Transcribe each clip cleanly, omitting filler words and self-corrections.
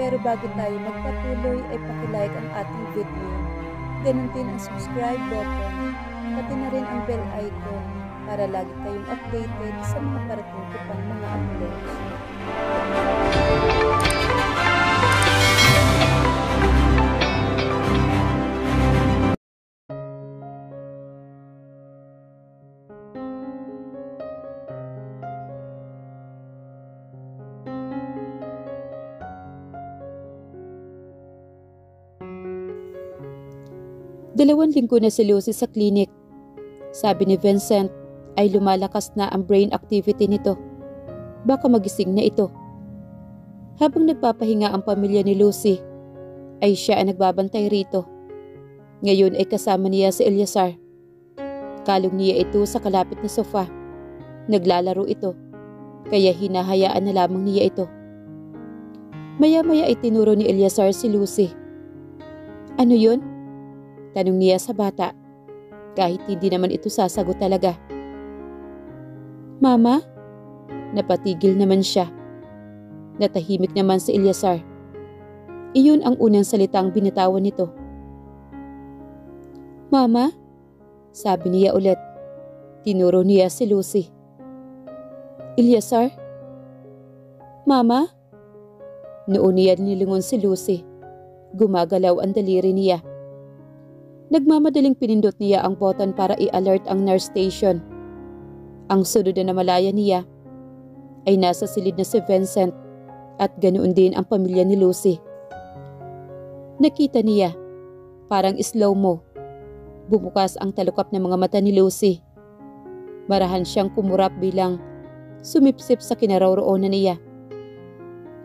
Pero bago tayo magpatuloy ay pakilike ang ating video. Ganun din ang subscribe button, pati na rin ang bell icon para lagi kayong updated sa mga parating ko pang mga uploads. Dalawang linggo na si Lucy sa klinik. Sabi ni Vincent ay lumalakas na ang brain activity nito. Baka magising na ito. Habang nagpapahinga ang pamilya ni Lucy, ay siya ang nagbabantay rito. Ngayon ay kasama niya si Eleazar. Kalong niya ito sa kalapit na sofa. Naglalaro ito, kaya hinahayaan na lamang niya ito. Maya-maya ay tinuro ni Eleazar si Lucy. "Ano yun?" tanong niya sa bata, kahit hindi naman ito sasagot talaga. "Mama?" Napatigil naman siya. Natahimik naman si Eleazar. Iyon ang unang salitang binitawan nito. "Mama?" sabi niya ulit. Tinuro niya si Lucy. "Eleazar?" "Mama?" Noon niya nilingon si Lucy. Gumagalaw ang daliri niya. Nagmamadaling pinindot niya ang button para i-alert ang nurse station. Ang sunod na namalaya niya ay nasa silid na si Vincent at ganoon din ang pamilya ni Lucy. Nakita niya, parang slow-mo, bumukas ang talukap ng mga mata ni Lucy. Marahan siyang kumurap bilang sumipsip sa kinaroroonan niya.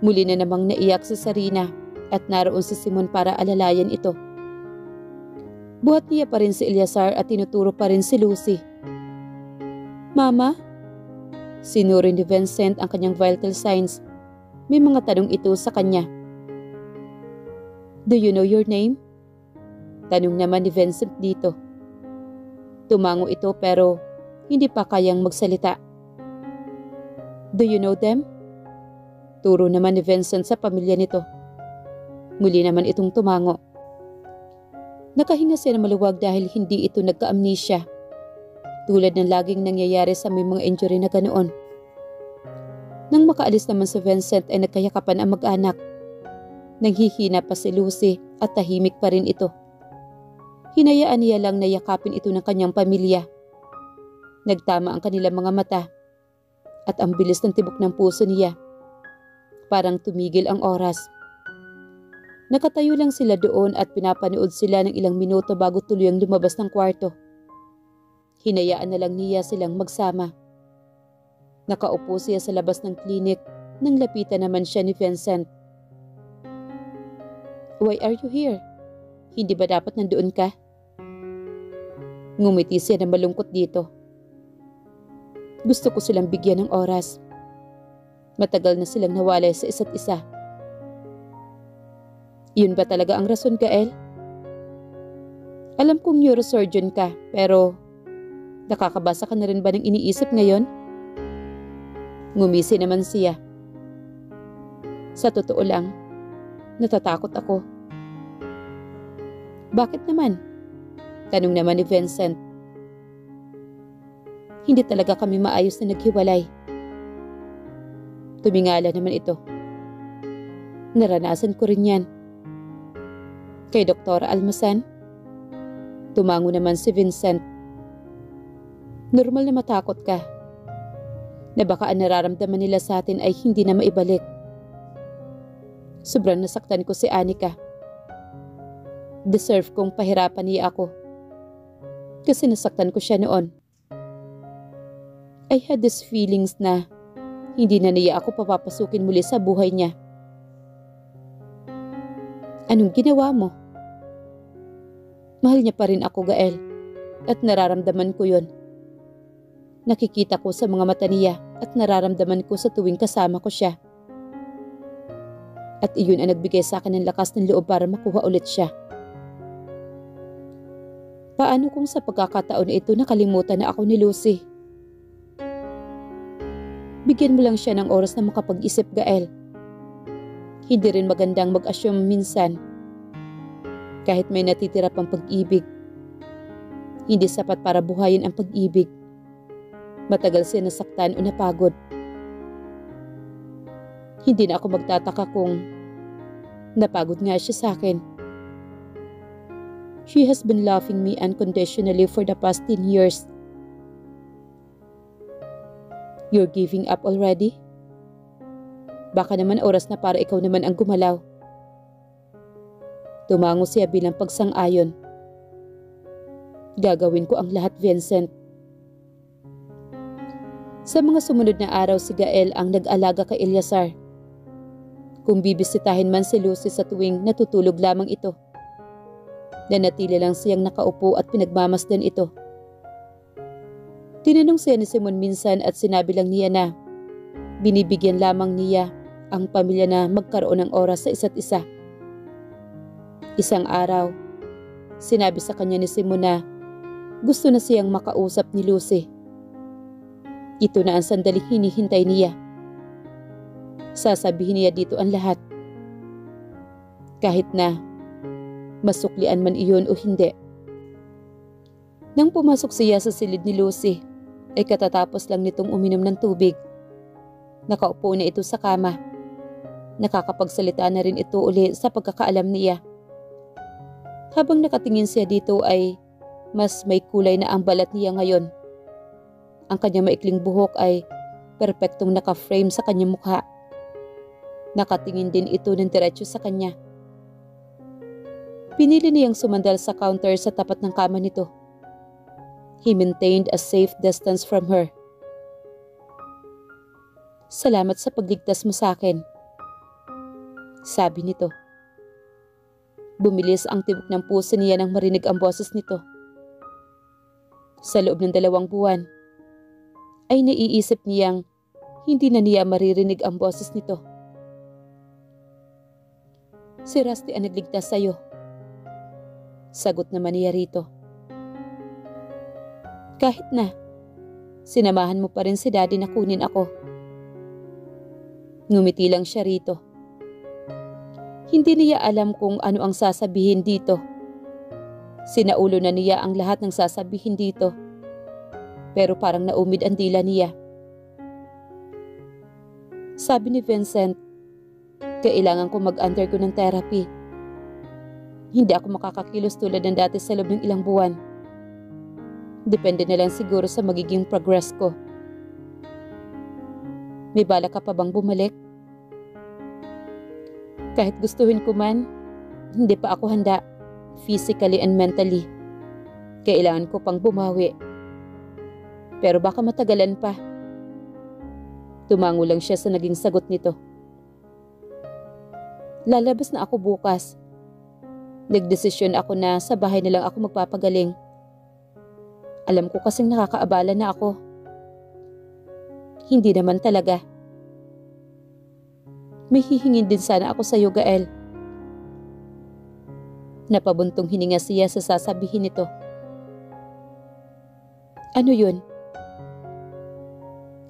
Muli na namang naiyak si Sarina at naroon si Simon para alalayan ito. Buhat niya pa rin si Eleazar at tinuturo pa rin si Lucy. "Mama?" Sinuri ni Vincent ang kanyang vital signs. May mga tanong ito sa kanya. "Do you know your name?" Tanong naman ni Vincent dito. Tumango ito pero hindi pa kayang magsalita. "Do you know them?" Turo naman ni Vincent sa pamilya nito. Muli naman itong tumango. Nakahinga siya na maluwag dahil hindi ito nagka-amnesia, tulad ng laging nangyayari sa may mga injury na ganoon. Nang makaalis naman si Vincent ay nagkayakapan ang mag-anak. Nanghihina pa si Lucy at tahimik pa rin ito. Hinayaan niya lang na yakapin ito ng kanyang pamilya. Nagtama ang kanilang mga mata at ang bilis ng tibok ng puso niya. Parang tumigil ang oras. Nakatayo lang sila doon at pinapanood sila ng ilang minuto bago tuluyang lumabas ng kwarto. Hinayaan na lang niya silang magsama. Nakaupo siya sa labas ng klinik nang lapitan naman siya ni Vincent. "Why are you here? Hindi ba dapat nandoon ka?" Ngumiti siya na malungkot dito. "Gusto ko silang bigyan ng oras. Matagal na silang nawalay sa isa't isa." "Yun ba talaga ang rason, Gael? Alam kong neurosurgeon ka, pero nakakabasa ka na rin ba ng iniisip ngayon?" Ngumisi naman siya. "Sa totoo lang, natatakot ako." "Bakit naman?" tanong naman ni Vincent. "Hindi talaga kami maayos na naghiwalay." Tumingala naman ito. "Naranasan ko rin yan." "Kay Dr. Almasan?" Tumango naman si Vincent. "Normal na matakot ka. Na baka ang nararamdaman nila sa atin ay hindi na maibalik. Sobrang nasaktan ko si Anika. Deserve kong pahirapan niya ako. Kasi nasaktan ko siya noon. I had these feelings na hindi na niya ako papapasukin muli sa buhay niya." "Anong ginawa mo?" "Mahal niya pa rin ako, Gael, at nararamdaman ko yun. Nakikita ko sa mga mata niya at nararamdaman ko sa tuwing kasama ko siya. At iyon ang nagbigay sa akin ng lakas ng loob para makuha ulit siya." "Paano kung sa pagkakataon ito nakalimutan na ako ni Lucy?" "Bigyan mo lang siya ng oras na makapag-isip, Gael. Hindi rin magandang mag-assume minsan. Kahit may natitira pang pag-ibig, hindi sapat para buhayin ang pag-ibig. Matagal siya nasaktan o napagod. Hindi na ako magtataka kung napagod nga siya sa akin. She has been loving me unconditionally for the past 10 years. You're giving up already? Baka naman oras na para ikaw naman ang gumalaw. Tumango siya bilang pagsang-ayon. Gagawin ko ang lahat, Vincent. Sa mga sumunod na araw, si Gael ang nag-alaga kay Eleazar. Kung bibisitahin man si Lucy sa tuwing natutulog lamang ito, nanatili lang siyang nakaupo at pinagmamasdan ito. Tinanong siya ni Simon minsan at sinabi lang niya na binibigyan lamang niya ang pamilya na magkaroon ng oras sa isa't isa. Isang araw, sinabi sa kanya ni Simon na gusto na siyang makausap ni Lucy. Ito na ang sandaling hinihintay niya. Sasabihin niya dito ang lahat. Kahit na masuklian man iyon o hindi. Nang pumasok siya sa silid ni Lucy, ay katatapos lang nitong uminom ng tubig. Nakaupo na ito sa kama. Nakakapagsalita na rin ito uli sa pagkakaalam niya. Habang nakatingin siya dito ay mas may kulay na ang balat niya ngayon. Ang kanyang maikling buhok ay perpektong naka-frame sa kanyang mukha. Nakatingin din ito ng diretso sa kanya. Pinili niyang sumandal sa counter sa tapat ng kama nito. He maintained a safe distance from her. Salamat sa pagligtas mo sa akin, sabi nito. Bumilis ang tibok ng puso niya nang marinig ang boses nito. Sa loob ng 2 buwan, ay naiisip niyang hindi na niya maririnig ang boses nito. Si Rusty ang nagligtas sa'yo, sagot naman niya rito. Kahit na, sinamahan mo pa rin si Daddy na kunin ako. Ngumiti lang siya rito. Hindi niya alam kung ano ang sasabihin dito. Sinaulo na niya ang lahat ng sasabihin dito. Pero parang naumid ang dila niya. Sabi ni Vincent, kailangan ko mag-undergo ng therapy. Hindi ako makakakilos tulad ng dati sa loob ng ilang buwan. Depende na lang siguro sa magiging progress ko. May balak ka pa bang bumalik? Kahit gustuhin ko man, hindi pa ako handa, physically and mentally. Kailangan ko pang bumawi. Pero baka matagalan pa. Tumango lang siya sa naging sagot nito. Lalabas na ako bukas. Nagdesisyon ako na sa bahay na lang ako magpapagaling. Alam ko kasing nakakaabala na ako. Hindi naman talaga. May hihingin din sana ako sa iyo, Gael. Napabuntong hininga siya sa sasabihin nito. Ano yun?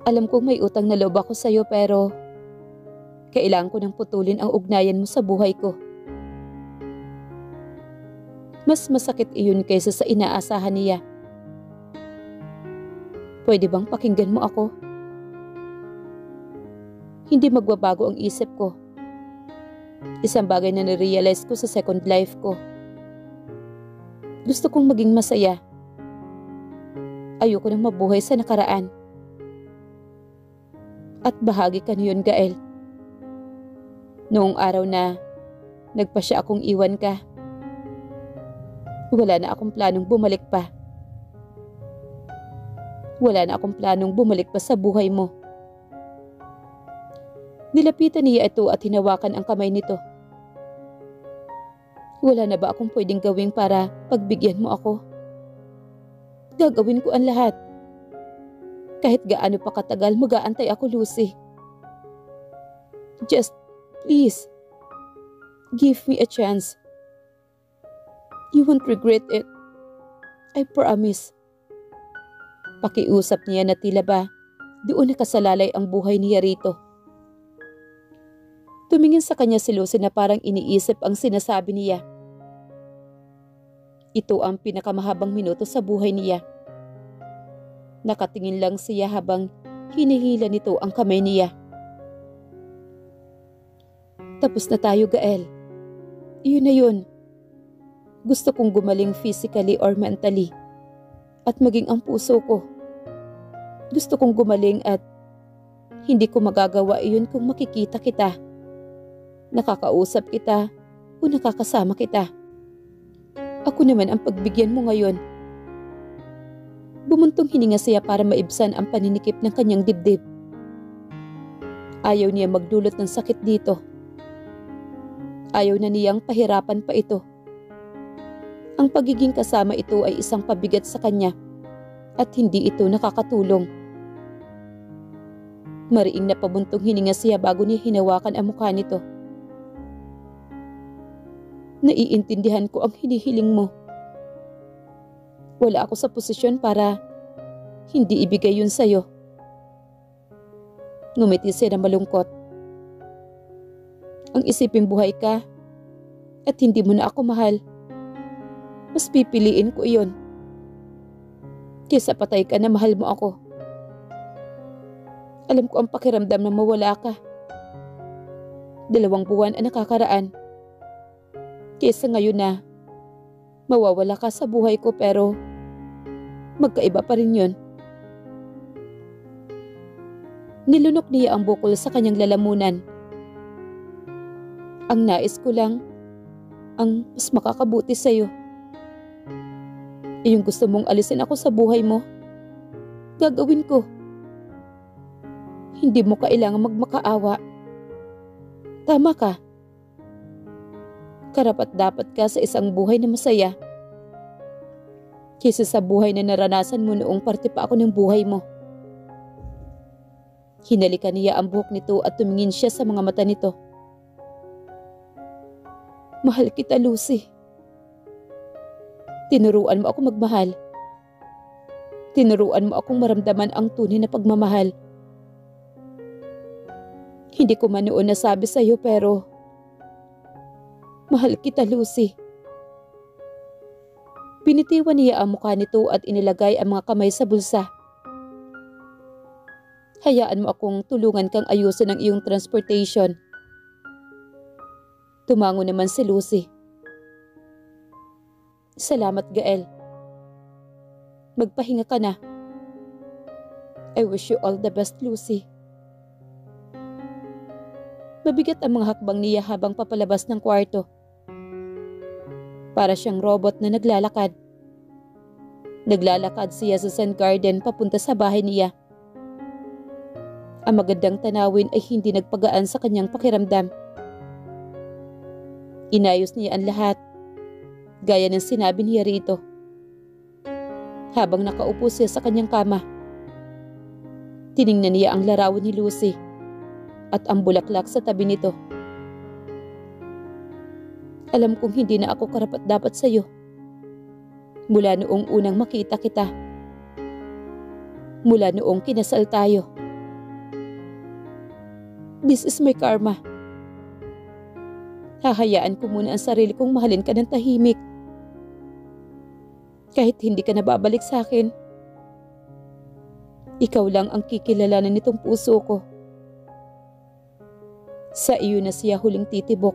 Alam kong may utang na loob ako sa iyo pero kailangan ko nang putulin ang ugnayan mo sa buhay ko. Mas masakit iyon kaysa sa inaasahan niya. Pwede bang pakinggan mo ako? Hindi magbabago ang isip ko. Isang bagay na narealize ko sa second life ko. Gusto kong maging masaya. Ayoko nang mabuhay sa nakaraan. At bahagi ka niyon, Gael. Noong araw na nagpasya akong iwan ka, wala na akong planong bumalik pa. Wala na akong planong bumalik pa sa buhay mo. Nilapitan niya ito at hinawakan ang kamay nito. Wala na ba akong pwedeng gawin para pagbigyan mo ako? Gagawin ko ang lahat. Kahit gaano pa katagal, mag-aantay ako, Lucy. Just, please, give me a chance. You won't regret it. I promise. Pakiusap niya na tila ba doon nakasalalay ang buhay niya rito. Tumingin sa kanya si Lucy na parang iniisip ang sinasabi niya. Ito ang pinakamahabang minuto sa buhay niya. Nakatingin lang siya habang hinihila nito ang kamay niya. Tapos na tayo, Gael. Iyon na yun. Gusto kong gumaling physically or mentally. At maging ang puso ko. Gusto kong gumaling at hindi ko magagawa iyon kung makikita kita. Nakakausap kita o nakakasama kita. Ako naman ang pagbigyan mo ngayon. Bumuntong hininga siya para maibsan ang paninikip ng kanyang dibdib. Ayaw niya magdulot ng sakit dito. Ayaw na niyang pahirapan pa ito. Ang pagiging kasama ito ay isang pabigat sa kanya at hindi ito nakakatulong. Mariing na pabuntong hininga siya bago niya hinawakan ang mukha nito. Naiintindihan ko ang hinihiling mo. Wala ako sa posisyon para hindi ibigay yun sa'yo. Ngumiti siya na malungkot. Ang isiping buhay ka at hindi mo na ako mahal. Mas pipiliin ko iyon. Kaysa patay ka na mahal mo ako. Alam ko ang pakiramdam na mawala ka. 2 buwan ang nakakaraan. Kaysa ngayon na mawawala ka sa buhay ko pero magkaiba pa rin yun. Nilunok niya ang bukol sa kanyang lalamunan. Ang nais ko lang ang mas makakabuti sa'yo. Yung gusto mong alisin ako sa buhay mo, gagawin ko. Hindi mo kailangang magmakaawa. Tama ka. Karapat-dapat ka sa isang buhay na masaya. Kaysa sa buhay na naranasan mo noong parte pa ako ng buhay mo. Hinalikan niya ang buhok nito at tumingin siya sa mga mata nito. Mahal kita, Lucy. Tinuruan mo ako magmahal. Tinuruan mo akong maramdaman ang tunay na pagmamahal. Hindi ko man noon nasabi sa iyo pero mahal kita, Lucy. Binitiwan niya ang mukha nito at inilagay ang mga kamay sa bulsa. Hayaan mo akong tulungan kang ayusin ang iyong transportation. Tumango naman si Lucy. Salamat, Gael. Magpahinga ka na. I wish you all the best, Lucy. Mabigat ang mga hakbang niya habang papalabas ng kwarto. Para siyang robot na naglalakad. Naglalakad siya sa Sun Garden papunta sa bahay niya. Ang magandang tanawin ay hindi nagpagaan sa kanyang pakiramdam. Inayos niya ang lahat. Gaya ng sinabi niya rito. Habang nakaupo siya sa kanyang kama, tiningnan niya ang larawan ni Lucy at ang bulaklak sa tabi nito. Alam kong hindi na ako karapat-dapat sa iyo. Mula noong unang makita kita. Mula noong kinasal tayo. This is my karma. Hahayaan ko muna ang sarili kong mahalin ka ng tahimik. Kahit hindi ka nababalik sa akin, ikaw lang ang kikilalanan nitong puso ko. Sa iyo na siya huling titibok.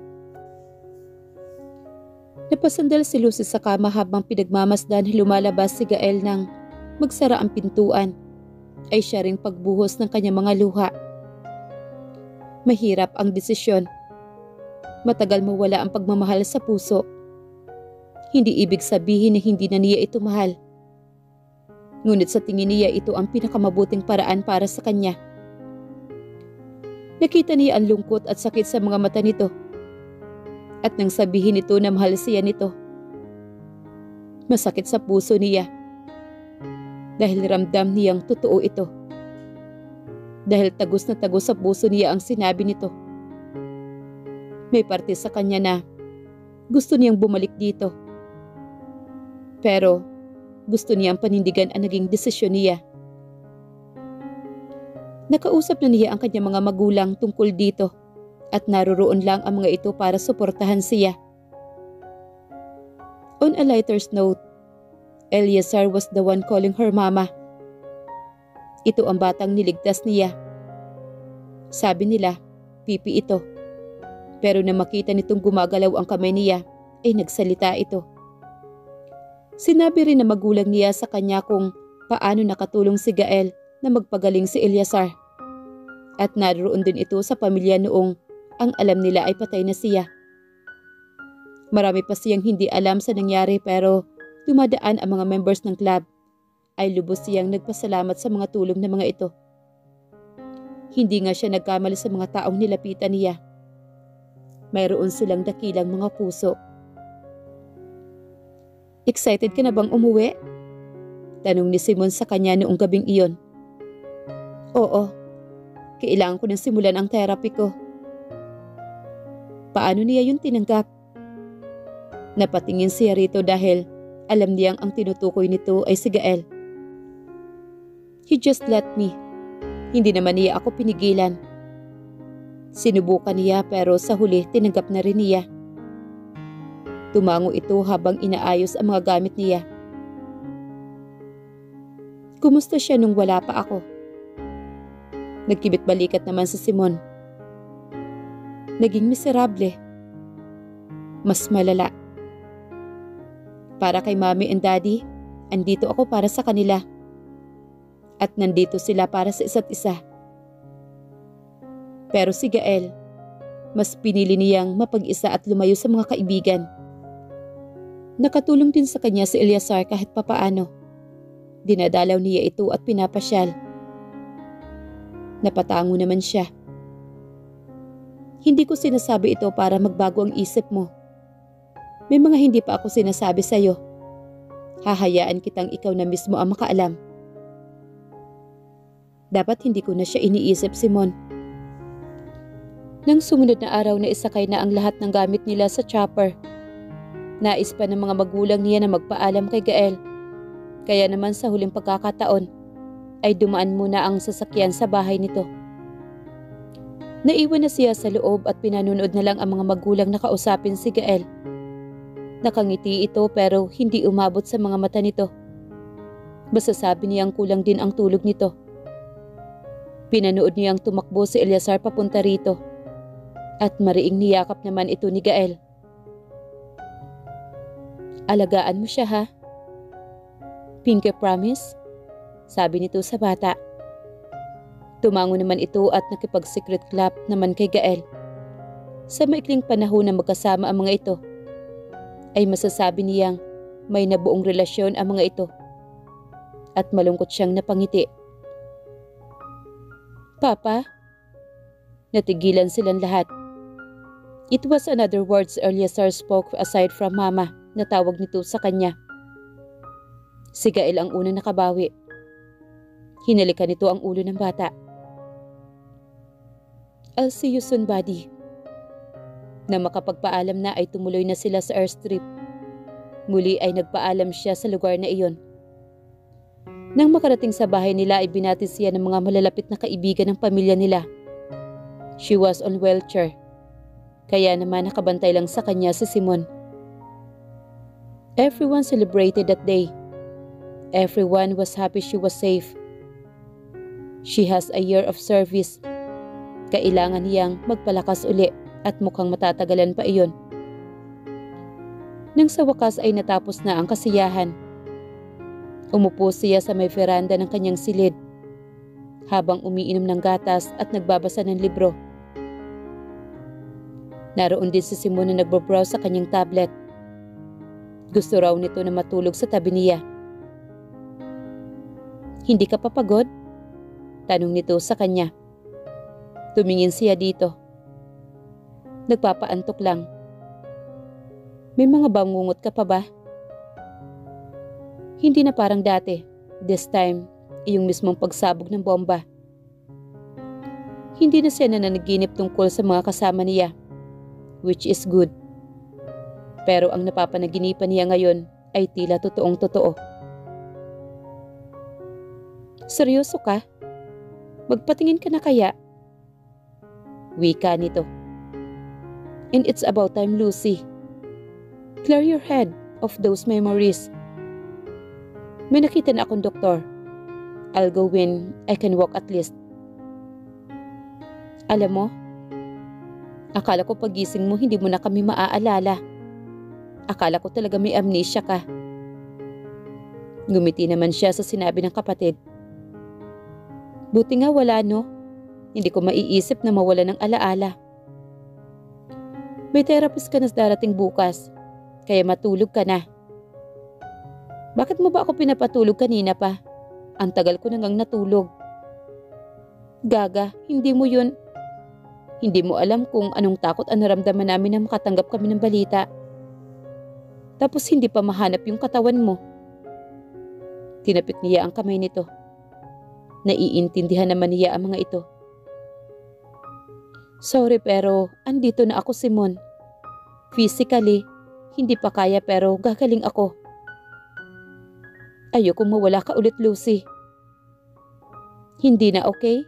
Napasandal si Lucy sa kama habang pinagmamasdan lumalabas si Gael nang magsara ang pintuan ay siya ring pagbuhos ng kanyang mga luha. Mahirap ang desisyon. Matagal mawala ang pagmamahal sa puso. Hindi ibig sabihin na hindi na niya ito mahal. Ngunit sa tingin niya ito ang pinakamabuting paraan para sa kanya. Nakita niya ang lungkot at sakit sa mga mata nito. At nang sabihin nito na mahal siya nito, masakit sa puso niya. Dahil ramdam niyang totoo ito. Dahil tagos na tagos sa puso niya ang sinabi nito. May parte sa kanya na gusto niyang bumalik dito. Pero gusto niyang panindigan ang naging desisyon niya. Nakausap na niya ang kanyang mga magulang tungkol dito at naroroon lang ang mga ito para suportahan siya. On a lighter note, Eleazar was the one calling her mama. Ito ang batang niligtas niya. Sabi nila, pipi ito. Pero na makita nitong gumagalaw ang kamay niya, ay nagsalita ito. Sinabi rin na magulang niya sa kanya kung paano nakatulong si Gael na magpagaling si Eleazar. At naroon din ito sa pamilya noong ang alam nila ay patay na siya. Marami pa siyang hindi alam sa nangyari pero dumadaan ang mga members ng club ay lubos siyang nagpasalamat sa mga tulong ng mga ito. Hindi nga siya nagkamali sa mga taong nilapitan niya. Mayroon silang dakilang mga puso. Excited ka na bang umuwi? Tanong ni Simon sa kanya noong gabing iyon. Oo, kailangan ko nang simulan ang therapy ko. Paano niya yun tinanggap? Napatingin siya rito dahil alam niyang ang tinutukoy nito ay si Gael. He just let me. Hindi naman niya ako pinigilan. Sinubukan niya pero sa huli tinanggap na rin niya. Tumango ito habang inaayos ang mga gamit niya. Kumusta siya nung wala pa ako? Nagkibit balikat naman si Simon. Naging miserable. Mas malala. Para kay Mommy and Daddy, andito ako para sa kanila. At nandito sila para sa isa't isa. Pero si Gael, mas pinili niyang mapag-isa at lumayo sa mga kaibigan. Nakatulong din sa kanya si Eleazar kahit papaano. Dinadalaw niya ito at pinapasyal. Napatango naman siya. Hindi ko sinasabi ito para magbago ang isip mo. May mga hindi pa ako sinasabi sa'yo. Hahayaan kitang ikaw na mismo ang makaalam. Dapat hindi ko na siya iniisip, Simon. Nang sumunod na araw na isakay na ang lahat ng gamit nila sa chopper, nais pa ng mga magulang niya na magpaalam kay Gael. Kaya naman sa huling pagkakataon, ay dumaan muna ang sasakyan sa bahay nito. Naiwan na siya sa loob at pinanunood na lang ang mga magulang na kausapin si Gael. Nakangiti ito pero hindi umabot sa mga mata nito. Basta sabi niyang kulang din ang tulog nito. Pinanood niyang tumakbo si Eleazar papunta rito. At mariing niyakap naman ito ni Gael. Alagaan mo siya ha? Pinky promise? Sabi nito sa bata. Tumango naman ito at nakipag-secret clap naman kay Gael. Sa maikling panahon na magkasama ang mga ito, ay masasabi niyang may nabuong relasyon ang mga ito. At malungkot siyang napangiti. Papa? Natigilan silang lahat. It was another words Eleazar spoke aside from Mama na tawag nito sa kanya. Si Gael ang unang nakabawi. Hinalikan nito ang ulo ng bata. I'll see you soon, buddy. Na makapagpaalam na ay tumuloy na sila sa airstrip. Muli ay nagpaalam siya sa lugar na iyon. Nang makarating sa bahay nila ay binati siya ng mga malalapit na kaibigan ng pamilya nila. She was on wheelchair. Kaya naman nakabantay lang sa kanya si Simon. Everyone celebrated that day. Everyone was happy she was safe. She has a year of service. Kailangan niyang magpalakas uli at mukhang matatagalan pa iyon. Nang sa wakas ay natapos na ang kasiyahan. Umupo siya sa may veranda ng kanyang silid habang umiinom ng gatas at nagbabasa ng libro. Naroon din si Simon na nagbabrowse sa kanyang tablet. Gusto raw nito na matulog sa tabi niya. Hindi ka papagod? Tanong nito sa kanya. Tumingin siya dito. Nagpapaantok lang. May mga bangungot ka pa ba? Hindi na parang dati. This time, iyong mismong pagsabog ng bomba. Hindi na siya nananaginip tungkol sa mga kasama niya, which is good. Pero ang napapanaginipan niya ngayon ay tila totoong totoo. Seryoso ka? Magpatingin ka na kaya? Wika nito. And it's about time, Lucy. Clear your head of those memories. May nakita na akong doktor. I'll go when I can walk at least. Alam mo, akala ko pagising mo hindi mo na kami maaalala. Akala ko talaga may amnesia ka. Ngumiti naman siya sa sinabi ng kapatid. Buti nga wala, no? Hindi ko maiisip na mawala ng alaala. May therapist ka na darating bukas, kaya matulog ka na. Bakit mo ba ako pinapatulog kanina pa? Ang tagal ko nang natulog. Gaga, hindi mo yun. Hindi mo alam kung anong takot ang naramdaman namin na makatanggap kami ng balita. Tapos hindi pa mahanap yung katawan mo. Tinapik niya ang kamay nito. Naiintindihan naman niya ang mga ito. Sorry pero andito na ako, Simon. Physically, hindi pa kaya pero gagaling ako. Ayokong mawala ka ulit, Lucy. Hindi na okay?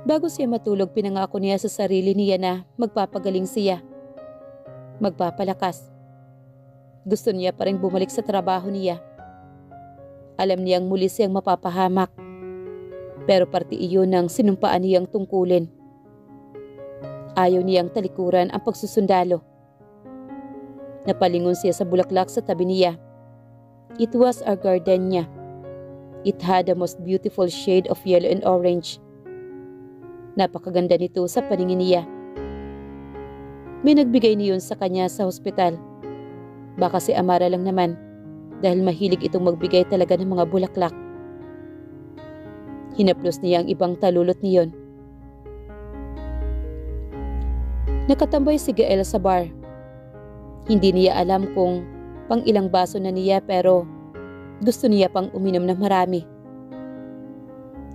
Bago siya matulog, pinangako niya sa sarili niya na magpapagaling siya. Magpapalakas. Gusto niya pa rin bumalik sa trabaho niya. Alam niyang muli siyang mapapahamak. Pero parte iyon ng sinumpaan niyang tungkulin. Ayaw niyang talikuran ang pagsusundalo. Napalingon siya sa bulaklak sa tabi niya. It was our gardenia. It had the most beautiful shade of yellow and orange. Napakaganda nito sa paningin niya. May nagbigay niyon sa kanya sa hospital. Baka si Amara lang naman dahil mahilig itong magbigay talaga ng mga bulaklak. Hinaplos niya ang ibang talulot niyon. Nakatambay si Gael sa bar. Hindi niya alam kung pang ilang baso na niya pero gusto niya pang uminom ng marami.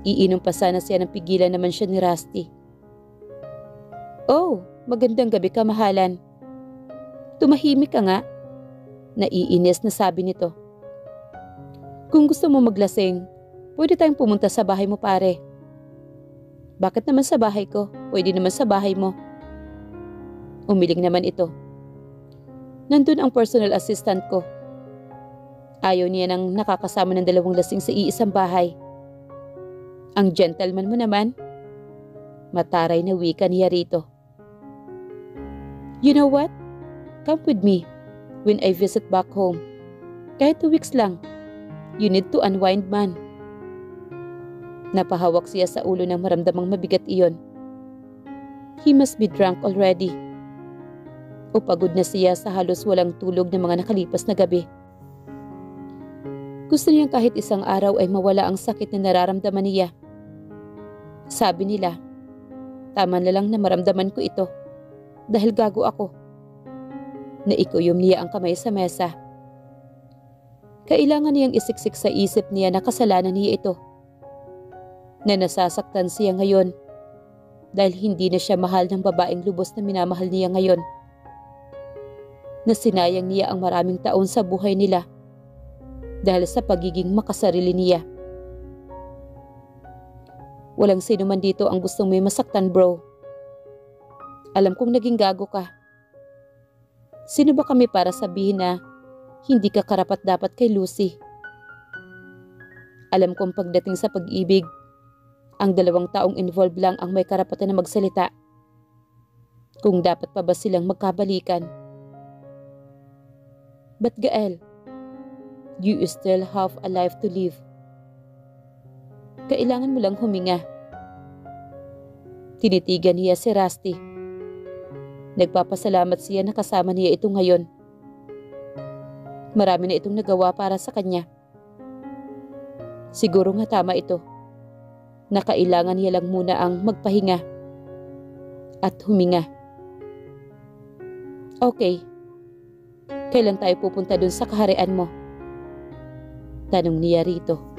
Iinom pa sana siya nang pigilan naman siya ni Rusty. Oh, magandang gabi ka, mahalan. Tumahimik ka nga. Naiinis na sabi nito. Kung gusto mo maglasing, pwede tayong pumunta sa bahay mo, pare. Bakit naman sa bahay ko? Pwede naman sa bahay mo. Umiling naman ito. Nandun ang personal assistant ko. Ayaw niya nang nakakasama ng dalawang lasing sa iisang bahay. Ang gentleman mo naman. Mataray na wika niya rito. You know what? Come with me when I visit back home. Kahit 2 weeks lang. You need to unwind, man. Napahawak siya sa ulo ng maramdamang mabigat iyon. He must be drunk already. O pagod na siya sa halos walang tulog ng mga nakalipas na gabi. Gusto niyang kahit isang araw ay mawala ang sakit na nararamdaman niya. Sabi nila, tama na lang na maramdaman ko ito dahil gago ako. Naikuyom niya ang kamay sa mesa. Kailangan niyang isiksik sa isip niya na kasalanan niya ito. Na nasasaktan siya ngayon dahil hindi na siya mahal ng babaeng lubos na minamahal niya ngayon. Na sinayang niya ang maraming taon sa buhay nila dahil sa pagiging makasarili niya. Walang sino man dito ang gustong may masaktan, bro. Alam kong naging gago ka. Sino ba kami para sabihin na hindi ka karapat-dapat kay Lucy? Alam kong pagdating sa pag-ibig, ang 2 taong involved lang ang may karapatan na magsalita. Kung dapat pa ba silang magkabalikan. But Gael, you still have a life to live. Kailangan mo lang huminga. Tinitigan niya si Rusty. Nagpapasalamat siya na kasama niya ito ngayon. Marami na itong nagawa para sa kanya. Siguro nga tama ito. Na kailangan niya lang muna ang magpahinga at huminga. Okay. Kailan tayo pupunta dun sa kaharian mo? Tanong niya rito.